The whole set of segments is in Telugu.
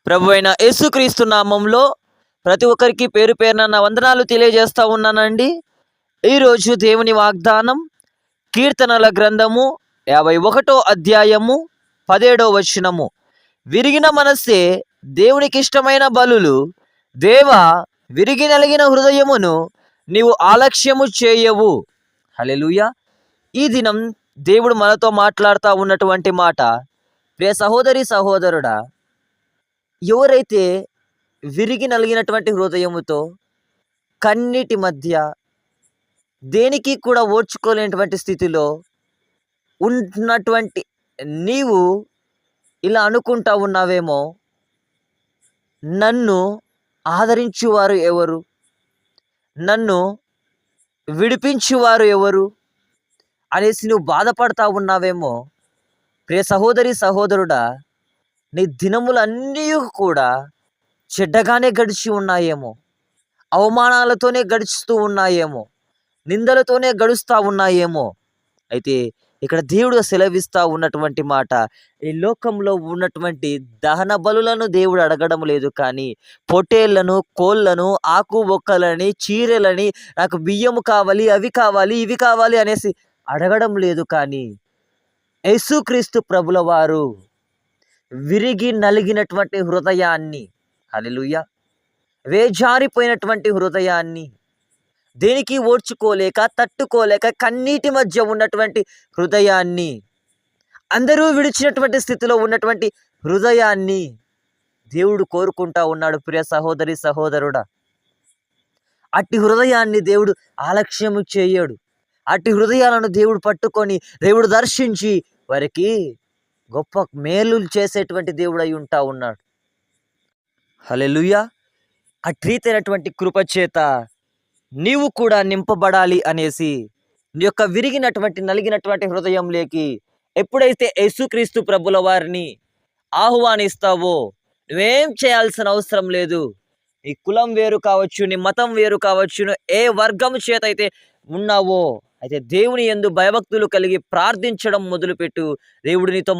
ప్రభు అయిన యేసుక్రీస్తు నామంలో ప్రతి ఒక్కరికి పేరు పేరున నా వందనాలు తెలియజేస్తా ఉన్నానండి. ఈరోజు దేవుని వాగ్దానం కీర్తనల గ్రంథము 51 అధ్యాయము 17 వచనము. విరిగిన మనస్సే దేవునికి ఇష్టమైన బలులు, దేవా విరిగి నలిగిన హృదయమును నీవు ఆలక్ష్యము చేయవు. హల్లెలూయా. ఈ దినం దేవుడు మనతో మాట్లాడుతూ ఉన్నటువంటి మాట, ప్రియ సహోదరి సహోదరుడా, ఎవరైతే విరిగి నలిగినటువంటి హృదయముతో కన్నీటి మధ్య దేనికి కూడా ఓర్చుకోలేనటువంటి స్థితిలో ఉన్నటువంటి నీవు ఇలా అనుకుంటా ఉన్నావేమో, నన్ను ఆదరించువారు ఎవరు, నన్ను విడిపించువారు ఎవరు అనేసి నువ్వు బాధపడతా ఉన్నావేమో. ప్రియ సహోదరి సహోదరుడా, నీ దినములన్నీ కూడా చెడ్డగానే గడిచి ఉన్నాయేమో, అవమానాలతోనే గడుస్తూ ఉన్నాయేమో, నిందలతోనే గడుస్తూ ఉన్నాయేమో. అయితే ఇక్కడ దేవుడు సెలవిస్తూ ఉన్నటువంటి మాట, ఈ లోకంలో ఉన్నటువంటి దహన బలులను దేవుడు అడగడం లేదు, కానీ పొట్టేళ్లను, కోళ్లను, ఆకు బొక్కలని, చీరలని, నాకు బియ్యము కావాలి, అవి కావాలి, ఇవి కావాలి అనేసి అడగడం లేదు. కానీ యేసుక్రీస్తు ప్రభుల వారు విరిగి నలిగినటువంటి హృదయాన్ని, హల్లెలూయా, వేజారిపోయినటువంటి హృదయాన్ని, దేనికి ఓర్చుకోలేక తట్టుకోలేక కన్నీటి మధ్య ఉన్నటువంటి హృదయాన్ని, అందరూ విడిచినటువంటి స్థితిలో ఉన్నటువంటి హృదయాన్ని దేవుడు కోరుకుంటా ఉన్నాడు. ప్రియ సహోదరి సహోదరుడా, అట్టి హృదయాన్ని దేవుడు ఆలక్ష్యము చేయడు. అట్టి హృదయాలను దేవుడు పట్టుకొని, దేవుడు దర్శించి వారికి గొప్ప మేలు చేసేటువంటి దేవుడు అయి ఉంటా ఉన్నాడు. హల్లెలూయా. అట్రీతైనటువంటి కృపచేత నీవు కూడా నింపబడాలి అనేసి నీ యొక్క విరిగినటువంటి నలిగినటువంటి హృదయంలోకి ఎప్పుడైతే యేసుక్రీస్తు ప్రభుల వారిని ఆహ్వానిస్తావో, నువ్వేం చేయాల్సిన అవసరం లేదు. నీ కులం వేరు కావచ్చు, నీ మతం వేరు కావచ్చు, ఏ వర్గం చేత అయితే ఉన్నావో, అయితే దేవుని యందు భయభక్తులు కలిగి ప్రార్థించడం మొదలుపెట్టు. దేవుడు నీతో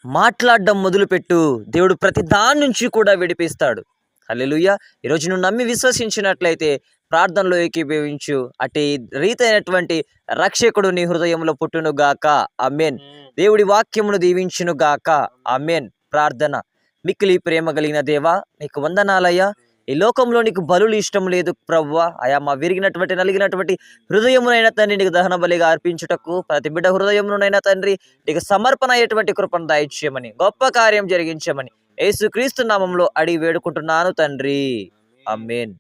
మాట్లాడడం మొదలుపెట్టు. దేవుడు ప్రతి దాని నుంచి కూడా విడిపిస్తాడు. హల్లెలూయా. ఈరోజు నువ్వు నమ్మి విశ్వసించినట్లయితే ప్రార్థనలో ఏకీభవించు. అట్టి రీతైనటువంటి రక్షకుడు నీ హృదయంలో పుట్టును గాక. ఆమేన్. దేవుడి వాక్యమును దీవించును గాక. ఆమేన్. ప్రార్థన. మిక్కిలి ప్రేమ కలిగిన దేవా, నీకు వందనాలయ్యా. ఈ లోకంలో నీకు బలులు ఇష్టం లేదు ప్రభువా. అయా, మా విరిగినటువంటి నలిగినటువంటి హృదయమునైనా తండ్రి నీకు దహన బలిగా అర్పించుటకు, ప్రతి బిడ్డ హృదయమునైనా తండ్రి నీకు సమర్పణ అయ్యేటువంటి కృపను దయచేయమని, గొప్ప కార్యం జరిగించమని యేసుక్రీస్తు నామంలో అడిగి వేడుకుంటున్నాను తండ్రి. ఆమేన్.